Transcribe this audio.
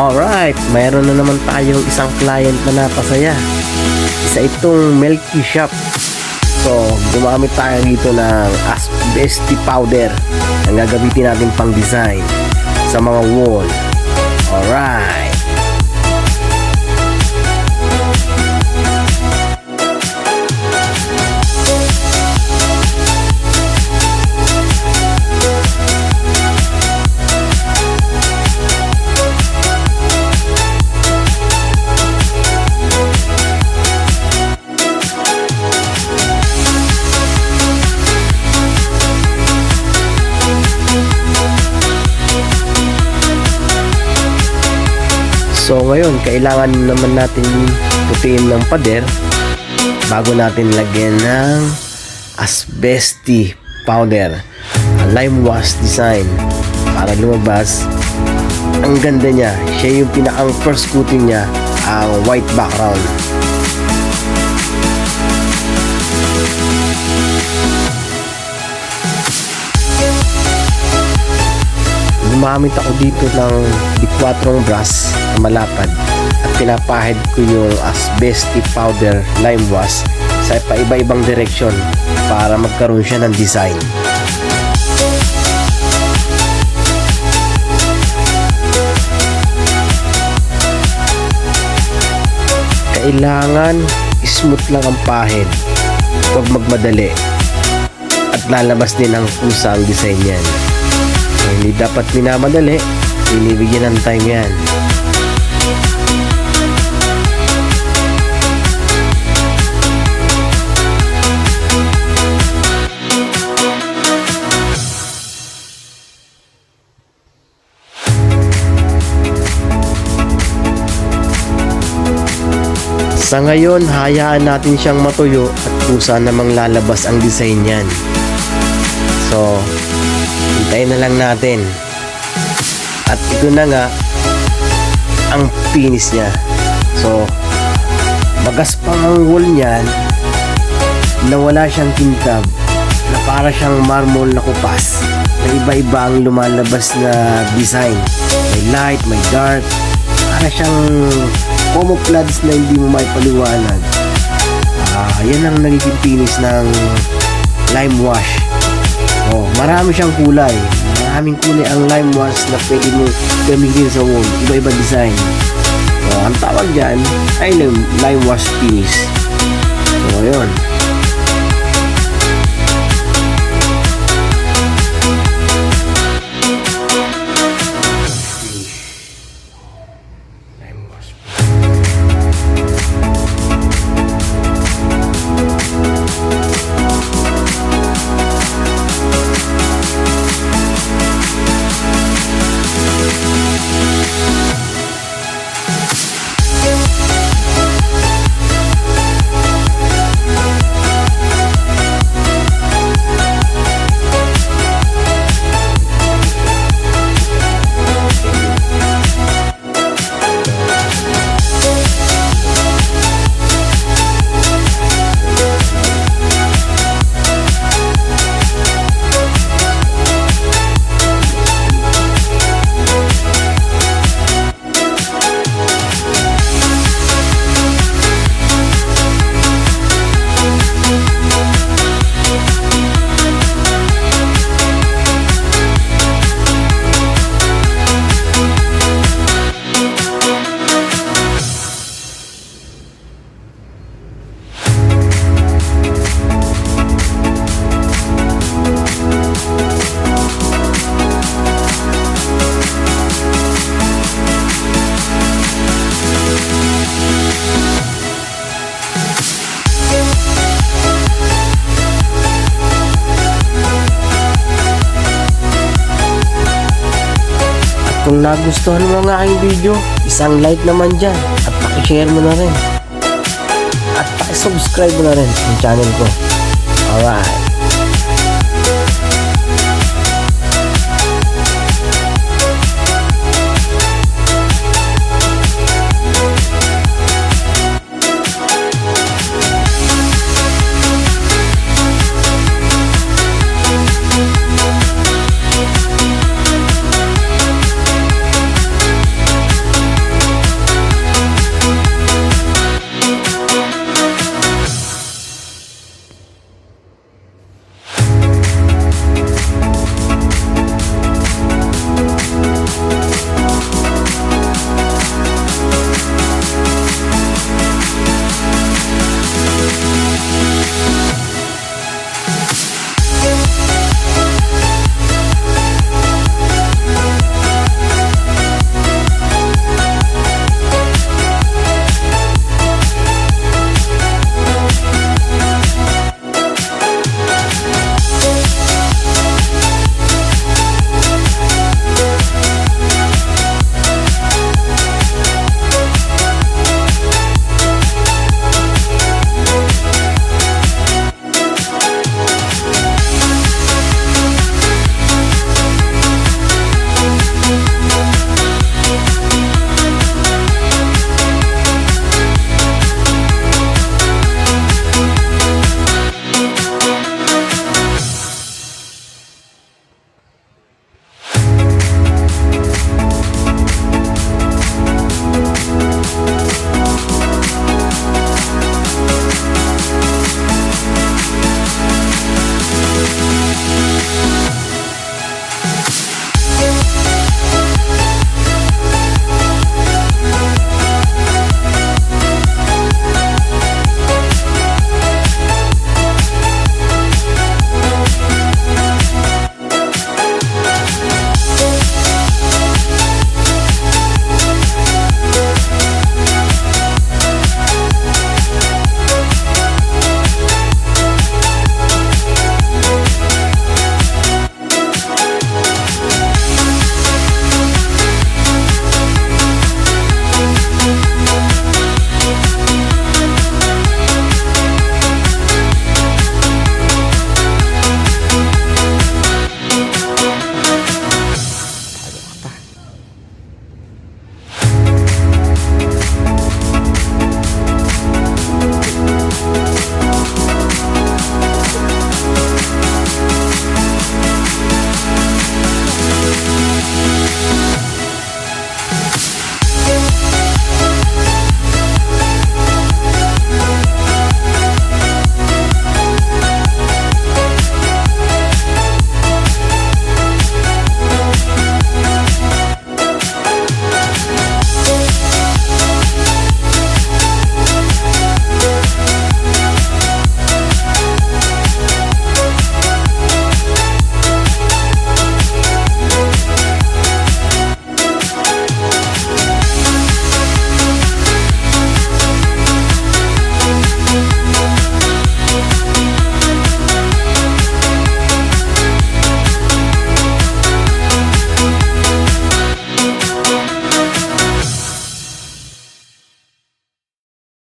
Alright, mayroon na naman tayong isang client na napasaya. Isa itong Milky Shop. So, gumamit tayo dito ng asbestos powder ang gagamitin natin pang design sa mga wall. Alright. So ngayon, kailangan naman natin putiin ng pader bago natin lagyan ng asbestos powder, lime wash design para lumabas. Ang ganda niya, siya yung pinakang first coating niya, ang white background. Gumamit ako dito ng D4 brush na malapad at pinapahid ko yung asbestos powder lime wash sa iba-ibang direksyon para magkaroon siya ng design. Kailangan smooth lang ang pahid, huwag magmadali, at lalabas din ang kusa ang design yan. Hindi dapat minamadali, binibigyan ng time yan. Sa ngayon, hayaan natin siyang matuyo at kusa namang lalabas ang design yan. So, hintayin na lang natin. At ito na nga ang finish niya. So, magaspang ang wall niyan na wala siyang kintab, na para siyang marble na kupas, na iba-iba ang lumalabas na design. May light, may dark, para siyang camouflage na hindi mo may paliwanag. Yan ang nagiging finish ng lime wash. Marami siyang kulay. Maraming kulay ang lime wash na pwede mo gamitin sa wall. Iba-ibang design. Ang tawag dyan ay lime wash finish. So, yun. Kung nagustuhan mo ang aking video, isang like naman dyan at pakishare mo na rin. At pakisubscribe mo na rin ang channel ko. Alright.